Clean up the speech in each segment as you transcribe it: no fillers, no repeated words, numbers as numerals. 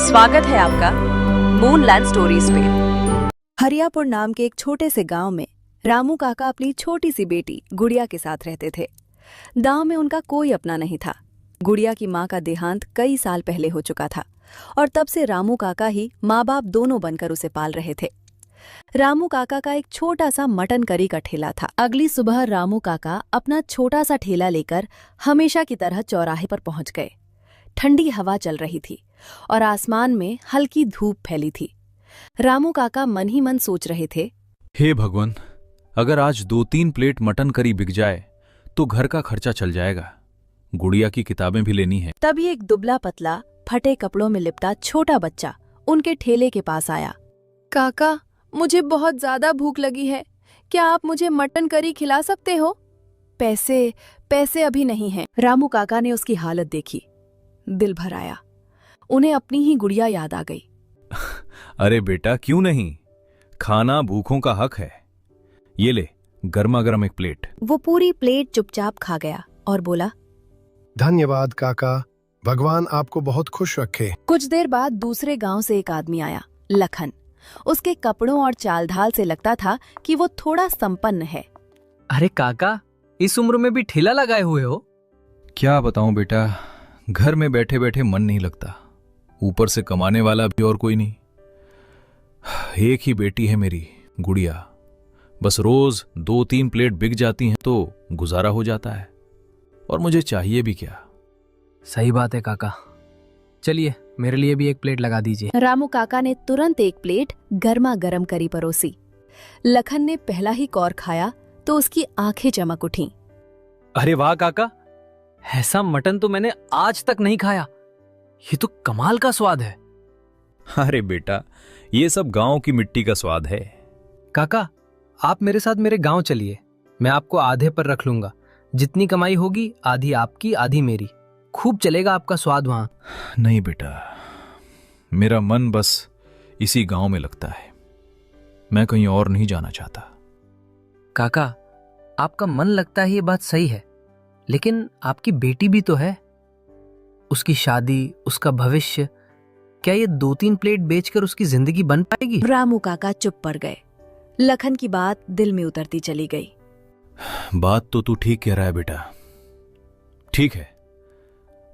स्वागत है आपका मूनलैंड स्टोरीज पे। हरियापुर नाम के एक छोटे से गांव में रामू काका अपनी छोटी सी बेटी गुड़िया के साथ रहते थे। गांव में उनका कोई अपना नहीं था। गुड़िया की मां का देहांत कई साल पहले हो चुका था और तब से रामू काका ही माँ बाप दोनों बनकर उसे पाल रहे थे। रामू काका का एक छोटा सा मटन करी का ठेला था। अगली सुबह रामू काका अपना छोटा सा ठेला लेकर हमेशा की तरह चौराहे पर पहुंच गए। ठंडी हवा चल रही थी और आसमान में हल्की धूप फैली थी। रामू काका मन ही मन सोच रहे थे, हे भगवान, अगर आज 2-3 प्लेट मटन करी बिक जाए तो घर का खर्चा चल जाएगा। गुड़िया की किताबें भी लेनी है। तभी एक दुबला पतला फटे कपड़ों में लिपटा छोटा बच्चा उनके ठेले के पास आया। काका, मुझे बहुत ज्यादा भूख लगी है, क्या आप मुझे मटन करी खिला सकते हो? पैसे अभी नहीं हैं। रामू काका ने उसकी हालत देखी, दिल भर आया। उन्हें अपनी ही गुड़िया याद आ गई। अरे बेटा, क्यों नहीं, खाना भूखों का हक है। ये ले, गर्मा गर्म एक प्लेट। वो पूरी प्लेट चुपचाप खा गया और बोला, धन्यवाद काका, भगवान आपको बहुत खुश रखे। कुछ देर बाद दूसरे गांव से एक आदमी आया, लखन। उसके कपड़ों और चाल ढाल से लगता था कि वो थोड़ा संपन्न है। अरे काका, इस उम्र में भी ठेला लगाए हुए हो? क्या बताऊं बेटा, घर में बैठे बैठे मन नहीं लगता, ऊपर से कमाने वाला भी और कोई नहीं। एक ही बेटी है मेरी, गुड़िया। बस रोज 2-3 प्लेट बिक जाती हैं तो गुजारा हो जाता है, और मुझे चाहिए भी क्या। सही बात है काका, चलिए मेरे लिए भी एक प्लेट लगा दीजिए। रामू काका ने तुरंत एक प्लेट गर्मा गर्म करी परोसी। लखन ने पहला ही कौर खाया तो उसकी आंखें चमक उठीं। अरे वाह काका, ऐसा मटन तो मैंने आज तक नहीं खाया। ये तो कमाल का स्वाद है। अरे बेटा, ये सब गांव की मिट्टी का स्वाद है। काका, आप मेरे साथ मेरे गांव चलिए, मैं आपको आधे पर रख लूंगा। जितनी कमाई होगी आधी आपकी आधी मेरी। खूब चलेगा आपका स्वाद वहां। नहीं बेटा, मेरा मन बस इसी गांव में लगता है, मैं कहीं और नहीं जाना चाहता। काका, आपका मन लगता है, ये बात सही है, लेकिन आपकी बेटी भी तो है। उसकी शादी, उसका भविष्य, क्या ये 2-3 प्लेट बेचकर उसकी जिंदगी बन पाएगी? रामू काका चुप पड़ गए। लखन की बात दिल में उतरती चली गई। बात तो तू ठीक कह रहा है बेटा। ठीक है,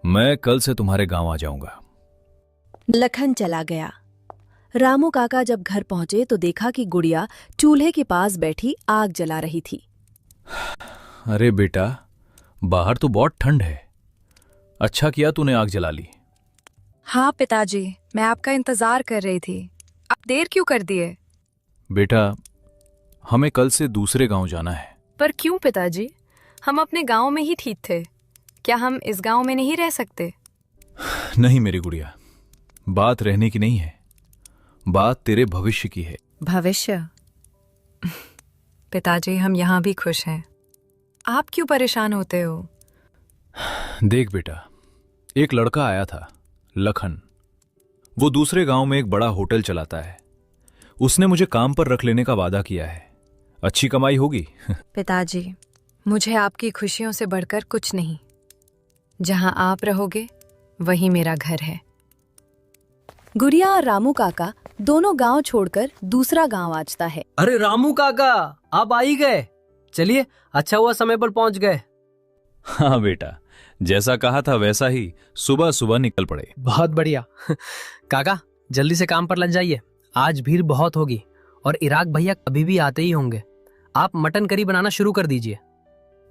मैं कल से तुम्हारे गांव आ जाऊंगा। लखन चला गया। रामू काका जब घर पहुंचे तो देखा कि गुड़िया चूल्हे के पास बैठी आग जला रही थी। अरे बेटा, बाहर तो बहुत ठंड है, अच्छा किया तूने आग जला ली। हाँ पिताजी, मैं आपका इंतजार कर रही थी, आप देर क्यों कर दिए? बेटा, हमें कल से दूसरे गांव जाना है। पर क्यों पिताजी, हम अपने गांव में ही ठीक थे, क्या हम इस गांव में नहीं रह सकते? नहीं मेरी गुड़िया, बात रहने की नहीं है, बात तेरे भविष्य की है। भविष्य? पिताजी, हम यहाँ भी खुश हैं, आप क्यों परेशान होते हो? देख बेटा, एक लड़का आया था, लखन। वो दूसरे गांव में एक बड़ा होटल चलाता है। उसने मुझे काम पर रख लेने का वादा किया है, अच्छी कमाई होगी। पिताजी, मुझे आपकी खुशियों से बढ़कर कुछ नहीं। जहां आप रहोगे वही मेरा घर है। गुड़िया और रामू काका दोनों गांव छोड़कर दूसरा गांव आजता है। अरे रामू काका, आप आ ही गए। चलिए, अच्छा हुआ समय पर पहुंच गए। हाँ बेटा, जैसा कहा था वैसा ही सुबह सुबह निकल पड़े। बहुत बढ़िया। काका, जल्दी से काम पर लग जाइए, आज भीड़ बहुत होगी और इराक भैया कभी भी आते ही होंगे। आप मटन करी बनाना शुरू कर दीजिए।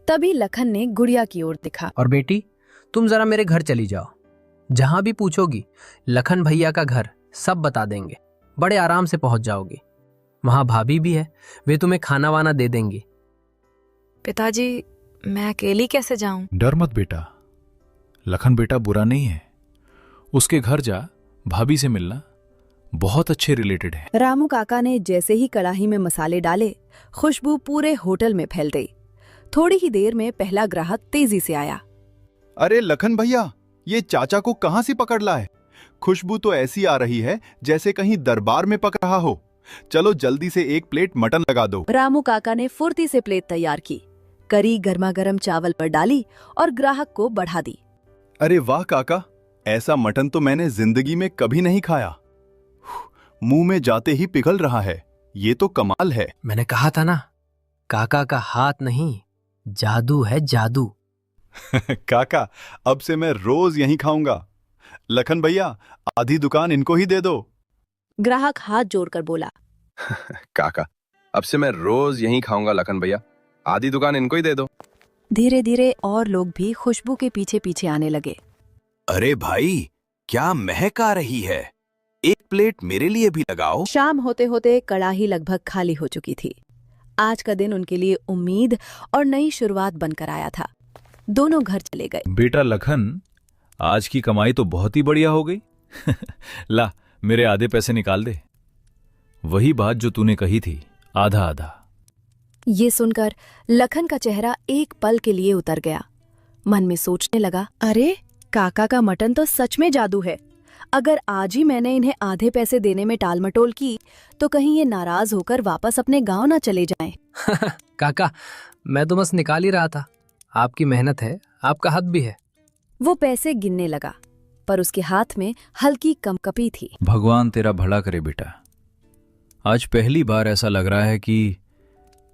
तभी लखन ने गुड़िया की ओर दिखा। और बेटी, तुम जरा मेरे घर चली जाओ, जहां भी पूछोगी लखन भैया का घर सब बता देंगे। बड़े आराम से पहुंच जाओगी। वहां भाभी भी है, वे तुम्हें खाना वाना दे देंगी। पिताजी, मैं अकेली कैसे जाऊं? डर मत बेटा, लखन बेटा बुरा नहीं है, उसके घर जा, भाभी से मिलना, बहुत अच्छे रिलेटेड है। रामू काका ने जैसे ही कढ़ाई में मसाले डाले, खुशबू पूरे होटल में फैल गई। थोड़ी ही देर में पहला ग्राहक तेजी से आया। अरे लखन भैया, ये चाचा को कहां से पकड़ लाए? खुशबू तो ऐसी आ रही है जैसे कहीं दरबार में पक रहा हो। चलो जल्दी से एक प्लेट मटन लगा दो। रामू काका ने फुर्ती से प्लेट तैयार की, करी गर्मा गर्म चावल पर डाली और ग्राहक को बढ़ा दी। अरे वाह काका, ऐसा मटन तो मैंने जिंदगी में कभी नहीं खाया। मुंह में जाते ही पिघल रहा है। ये तो कमाल है। मैंने कहा था ना, काका का हाथ नहीं, जादू है जादू। काका, अब से मैं रोज यहीं खाऊंगा। लखन भैया, आधी दुकान इनको ही दे दो। ग्राहक हाथ जोड़कर बोला। काका, अब से मैं रोज यहीं खाऊंगा लखन भैया, आधी दुकान इनको ही दे दो। धीरे धीरे और लोग भी खुशबू के पीछे पीछे आने लगे। अरे भाई, क्या महक आ रही है, एक प्लेट मेरे लिए भी लगाओ। शाम होते होते कड़ाही लगभग खाली हो चुकी थी। आज का दिन उनके लिए उम्मीद और नई शुरुआत बनकर आया था। दोनों घर चले गए। बेटा लखन, आज की कमाई तो बहुत ही बढ़िया हो गई। ला, मेरे आधे पैसे निकाल दे। वही बात जो तूने कही थी, आधा आधा। ये सुनकर लखन का चेहरा एक पल के लिए उतर गया। मन में सोचने लगा, अरे काका का मटन तो सच में जादू है। अगर आज ही मैंने इन्हें आधे पैसे देने में टालमटोल की तो कहीं ये नाराज होकर वापस अपने गांव ना चले जाएं। काका, मैं तो बस निकाल ही रहा था। आपकी मेहनत है, आपका हक भी है। वो पैसे गिनने लगा, पर उसके हाथ में हल्की कंपकपी थी। भगवान तेरा भला करे बेटा। आज पहली बार ऐसा लग रहा है कि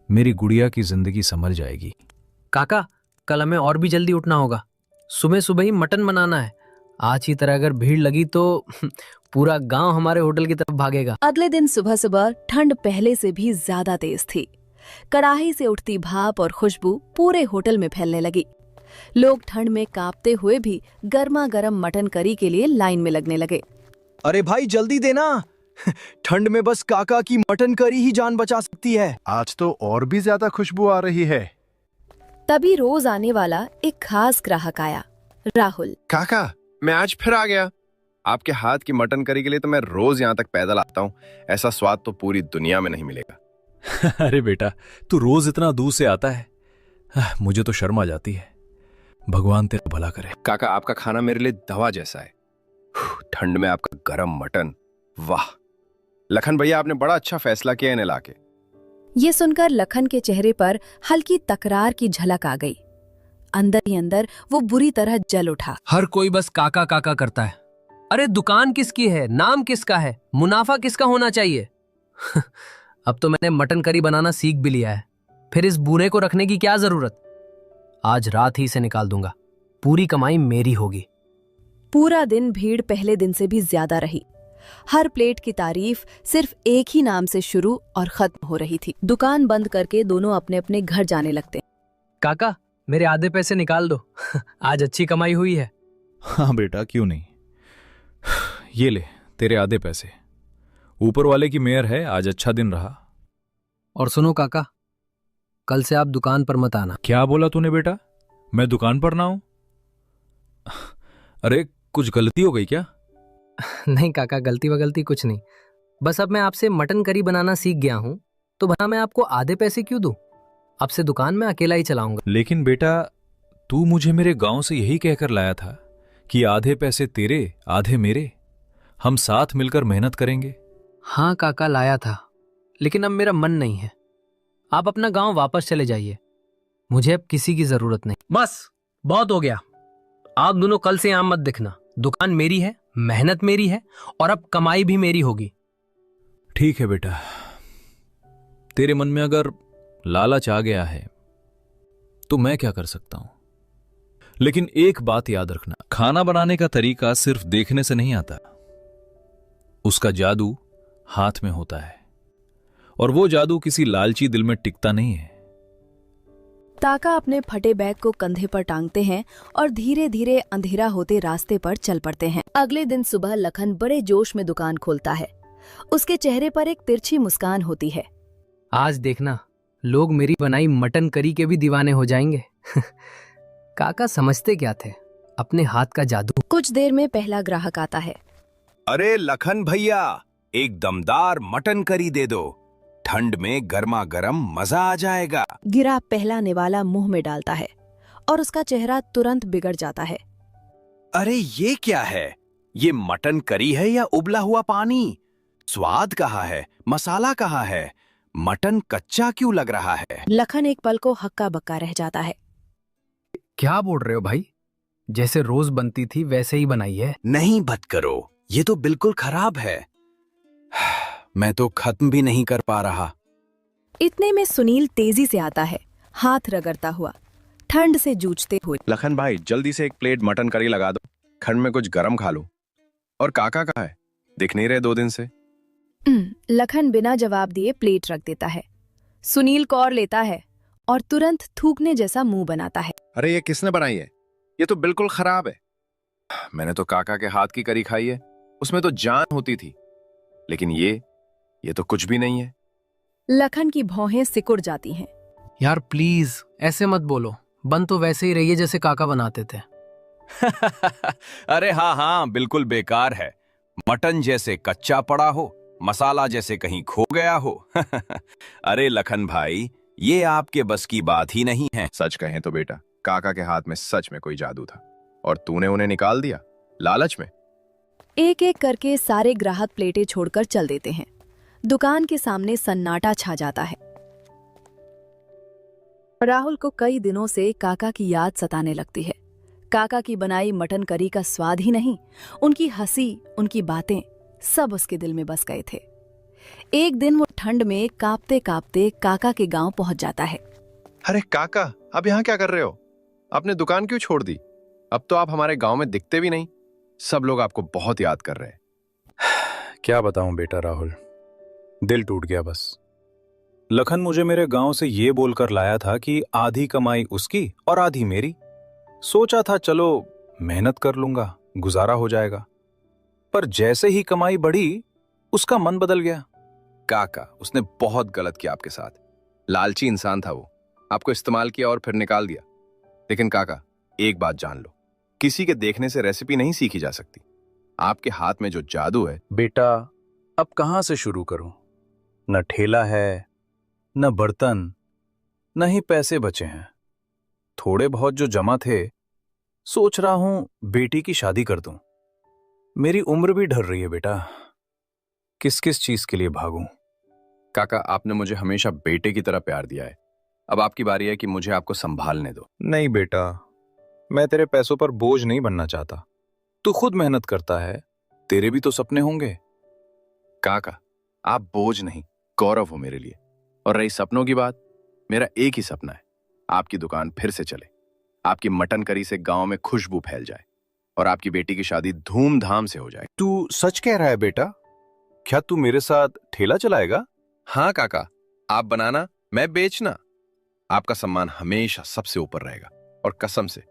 मेरी गुड़िया की जिंदगी संभल जाएगी। काका, कल हमें और भी जल्दी उठना होगा। सुबह सुबह ही मटन बनाना है। आज की तरह अगर भीड़ लगी तो पूरा गांव हमारे होटल की तरफ भागेगा। अगले दिन सुबह सुबह ठंड पहले से भी ज्यादा तेज थी। कड़ाही से उठती भाप और खुशबू पूरे होटल में फैलने लगी। लोग ठंड में कांपते हुए भी गर्मा गर्म मटन करी के लिए लाइन में लगने लगे। अरे भाई जल्दी देना, ठंड में बस काका की मटन करी ही जान बचा सकती है। आज तो और भी ज्यादा खुशबू आ रही है। तभी रोज आने वाला एक खास ग्राहक आया, राहुल। काका, मैं आज फिर आ गया। आपके हाथ की मटन करी के लिए तो मैं रोज यहाँ तक पैदल आता हूँ। ऐसा स्वाद तो पूरी दुनिया में नहीं मिलेगा। अरे बेटा, तू रोज इतना दूर से आता है, मुझे तो शर्म आ जाती है। भगवान तेरा भला करे। काका, आपका खाना मेरे लिए दवा जैसा है। ठंड में आपका गरम मटन, वाह। लखन भैया, आपने बड़ा अच्छा फैसला किया इन्हें लाके। ये सुनकर लखन के चेहरे पर हल्की तकरार की झलक आ गई। अंदर ही अंदर वो बुरी तरह जल उठा। हर कोई बस काका काका करता है। अरे दुकान किसकी है, नाम किसका है, मुनाफा किसका होना चाहिए। अब तो मैंने मटन करी बनाना सीख भी लिया है, फिर इस बूरे को रखने की क्या जरूरत। आज रात ही से निकाल दूंगा, पूरी कमाई मेरी होगी। पूरा दिन भीड़ पहले दिन से भी ज्यादा रही। हर प्लेट की तारीफ सिर्फ एक ही नाम से शुरू और खत्म हो रही थी। दुकान बंद करके दोनों अपने अपने घर जाने लगते। काका, मेरे आधे पैसे निकाल दो। आज अच्छी कमाई हुई है। हाँ बेटा, क्यों नहीं। ये ले तेरे आधे पैसे। ऊपर वाले की मेहर है, आज अच्छा दिन रहा। और सुनो काका, कल से आप दुकान पर मत आना। क्या बोला तूने बेटा, मैं दुकान पर ना हूं? अरे कुछ गलती हो गई क्या? नहीं काका, गलती वगलती कुछ नहीं। बस अब मैं आपसे मटन करी बनाना सीख गया हूं, तो भला मैं आपको आधे पैसे क्यों दूं? अब से दुकान में अकेला ही चलाऊंगा। लेकिन बेटा, तू मुझे मेरे गांव से यही कहकर लाया था कि आधे पैसे तेरे आधे मेरे, हम साथ मिलकर मेहनत करेंगे। हाँ काका, लाया था, लेकिन अब मेरा मन नहीं है। आप अपना गांव वापस चले जाइए, मुझे अब किसी की जरूरत नहीं। बस बहुत हो गया। आप दोनों कल से यहां मत दिखना। दुकान मेरी है, मेहनत मेरी है, और अब कमाई भी मेरी होगी। ठीक है बेटा, तेरे मन में अगर लालच आ गया है तो मैं क्या कर सकता हूं। लेकिन एक बात याद रखना, खाना बनाने का तरीका सिर्फ देखने से नहीं आता, उसका जादू हाथ में होता है, और वो जादू किसी लालची दिल में टिकता नहीं है। काका अपने फटे बैग को कंधे पर टांगते हैं और धीरे धीरे अंधेरा होते रास्ते पर चल पड़ते हैं। अगले दिन सुबह लखन बड़े जोश में दुकान खोलता है। उसके चेहरे पर एक तिरछी मुस्कान होती है। आज देखना, लोग मेरी बनाई मटन करी के भी दीवाने हो जाएंगे। काका समझते क्या थे, अपने हाथ का जादू। कुछ देर में पहला ग्राहक आता है। अरे लखन भैया, एक दमदार मटन करी दे दो, ठंड में गर्मा गर्म मजा आ जाएगा। गिरा पहला निवाला मुंह में डालता है और उसका चेहरा तुरंत बिगड़ जाता है। अरे ये क्या है, ये मटन करी है या उबला हुआ पानी? स्वाद कहाँ है, मसाला कहाँ है, मटन कच्चा क्यों लग रहा है? लखन एक पल को हक्का बक्का रह जाता है। क्या बोल रहे हो भाई, जैसे रोज बनती थी वैसे ही बनाई है। नहीं मत करो, ये तो बिल्कुल खराब है। मैं तो खत्म भी नहीं कर पा रहा। इतने में सुनील तेजी से आता है, हाथ रगड़ता हुआ, ठंड से जूझते हुए। लखन भाई जल्दी से एक प्लेट मटन करी लगा दो, ठंड में कुछ गरम खा लूं। और काका कहाँ है? दिख नहीं रहे 2 दिन से। लखन बिना जवाब दिए प्लेट रख देता है। सुनील कौर लेता है और तुरंत थूकने जैसा मुंह बनाता है। अरे ये किसने बनाई है? ये तो बिल्कुल खराब है। मैंने तो काका के हाथ की करी खाई है, उसमें तो जान होती थी। लेकिन ये तो कुछ भी नहीं है। लखन की भौहें सिकुड़ जाती हैं। यार प्लीज ऐसे मत बोलो, बन तो वैसे ही रही है जैसे काका बनाते थे। अरे हाँ हाँ, बिल्कुल बेकार है। मटन जैसे कच्चा पड़ा हो, मसाला जैसे कहीं खो गया हो। अरे लखन भाई, ये आपके बस की बात ही नहीं है। सच कहें तो बेटा, काका के हाथ में सच में कोई जादू था और तूने उन्हें निकाल दिया लालच में। एक एक करके सारे ग्राहक प्लेटें छोड़कर चल देते हैं। दुकान के सामने सन्नाटा छा जाता है। राहुल को कई दिनों से काका की याद सताने लगती है। काका की बनाई मटन करी का स्वाद ही नहीं, उनकी हंसी, उनकी बातें सब उसके दिल में बस गए थे। एक दिन वो ठंड में कांपते कांपते काका के गांव पहुंच जाता है। अरे काका, अब यहाँ क्या कर रहे हो? आपने दुकान क्यों छोड़ दी? अब तो आप हमारे गांव में दिखते भी नहीं। सब लोग आपको बहुत याद कर रहे हैं। क्या बताऊं बेटा राहुल, दिल टूट गया बस। लखन मुझे मेरे गांव से ये बोलकर लाया था कि आधी कमाई उसकी और आधी मेरी। सोचा था चलो मेहनत कर लूंगा, गुजारा हो जाएगा। पर जैसे ही कमाई बढ़ी, उसका मन बदल गया। काका, उसने बहुत गलत किया आपके साथ। लालची इंसान था वो, आपको इस्तेमाल किया और फिर निकाल दिया। लेकिन काका, एक बात जान लो, किसी के देखने से रेसिपी नहीं सीखी जा सकती। आपके हाथ में जो जादू है। बेटा, अब कहां से शुरू करूं? न ठेला है, न बर्तन, न ही पैसे बचे हैं। थोड़े बहुत जो जमा थे, सोच रहा हूं बेटी की शादी कर दूं। मेरी उम्र भी ढल रही है बेटा, किस किस चीज के लिए भागूं? काका, आपने मुझे हमेशा बेटे की तरह प्यार दिया है। अब आपकी बारी है कि मुझे आपको संभालने दो। नहीं बेटा, मैं तेरे पैसों पर बोझ नहीं बनना चाहता। तू खुद मेहनत करता है, तेरे भी तो सपने होंगे। काका, आप बोझ नहीं, गौरव हो मेरे लिए। और रही सपनों की बात, मेरा एक ही सपना है, आपकी दुकान फिर से चले, आपकी मटन करी से गांव में खुशबू फैल जाए और आपकी बेटी की शादी धूमधाम से हो जाए। तू सच कह रहा है बेटा? क्या तू मेरे साथ ठेला चलाएगा? हाँ काका, आप बनाना, मैं बेचना। आपका सम्मान हमेशा सबसे ऊपर रहेगा और कसम से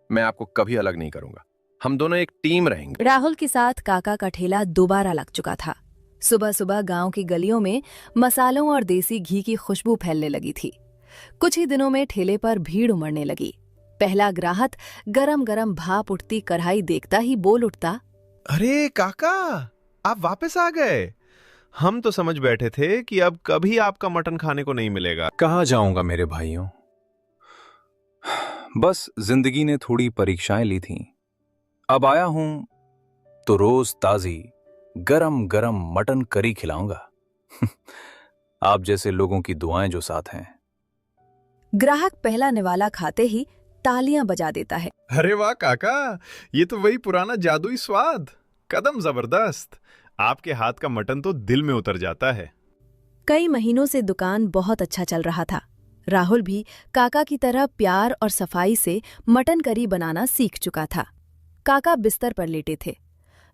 मैं आपको कभी अलग नहीं करूंगा। हम दोनों एक टीम रहेंगे। राहुल के साथ काका का ठेला दोबारा लग चुका था। सुबह सुबह गांव की गलियों में मसालों और देसी घी की खुशबू फैलने लगी थी। कुछ ही दिनों में ठेले पर भीड़ उमड़ने लगी। पहला ग्राहक गरम गरम भाप उठती कढ़ाई देखता ही बोल उठता, अरे काका, आप वापस आ गए। हम तो समझ बैठे थे कि अब कभी आपका मटन खाने को नहीं मिलेगा। कहाँ जाऊंगा मेरे भाइयों, बस जिंदगी ने थोड़ी परीक्षाएं ली थीं। अब आया हूं तो रोज ताजी गरम गरम मटन करी खिलाऊंगा। आप जैसे लोगों की दुआएं जो साथ हैं। ग्राहक पहला निवाला खाते ही तालियां बजा देता है। अरे वाह काका, ये तो वही पुराना जादुई स्वाद। कदम जबरदस्त। आपके हाथ का मटन तो दिल में उतर जाता है। कई महीनों से दुकान बहुत अच्छा चल रहा था। राहुल भी काका की तरह प्यार और सफाई से मटन करी बनाना सीख चुका था। काका बिस्तर पर लेटे थे।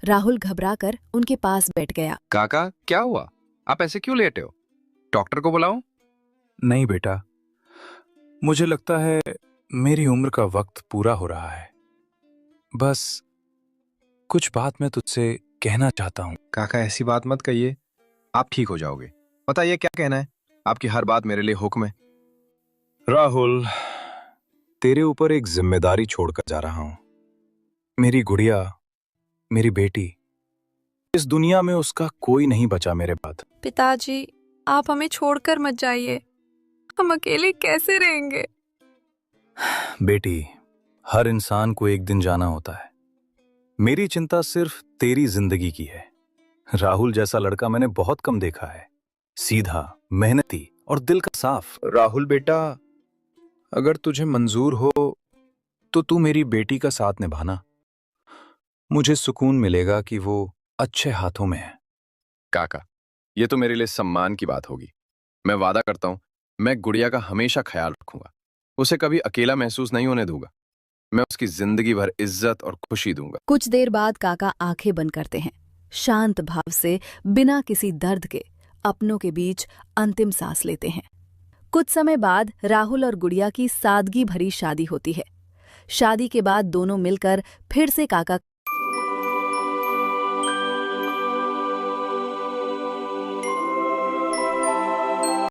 राहुल घबराकर उनके पास बैठ गया। काका, क्या हुआ? आप ऐसे क्यों लेटे हो? डॉक्टर को बुलाऊं? नहीं बेटा, मुझे लगता है मेरी उम्र का वक्त पूरा हो रहा है। बस कुछ बात मैं तुझसे कहना चाहता हूं। काका, ऐसी बात मत कहिए, आप ठीक हो जाओगे। बताइए क्या कहना है? आपकी हर बात मेरे लिए हुक्म है। राहुल, तेरे ऊपर एक जिम्मेदारी छोड़कर जा रहा हूं। मेरी गुड़िया, मेरी बेटी, इस दुनिया में उसका कोई नहीं बचा मेरे बाद। पिताजी, आप हमें छोड़कर मत जाइए, हम अकेले कैसे रहेंगे? बेटी, हर इंसान को एक दिन जाना होता है। मेरी चिंता सिर्फ तेरी जिंदगी की है। राहुल जैसा लड़का मैंने बहुत कम देखा है। सीधा, मेहनती और दिल का साफ। राहुल बेटा, अगर तुझे मंजूर हो तो तू मेरी बेटी का साथ निभाना। मुझे सुकून मिलेगा कि वो अच्छे हाथों में है। काका, ये तो मेरे लिए सम्मान की बात होगी। मैं वादा करता हूं, मैं गुड़िया का हमेशा ख्याल रखूंगा। उसे कभी अकेला महसूस नहीं होने दूंगा। मैं उसकी जिंदगी भर इज्जत और खुशी दूंगा। कुछ देर बाद काका आंखें बंद करते हैं, शांत भाव से बिना किसी दर्द के अपनों के बीच अंतिम सांस लेते हैं। कुछ समय बाद राहुल और गुड़िया की सादगी भरी शादी होती है। शादी के बाद दोनों मिलकर फिर से काका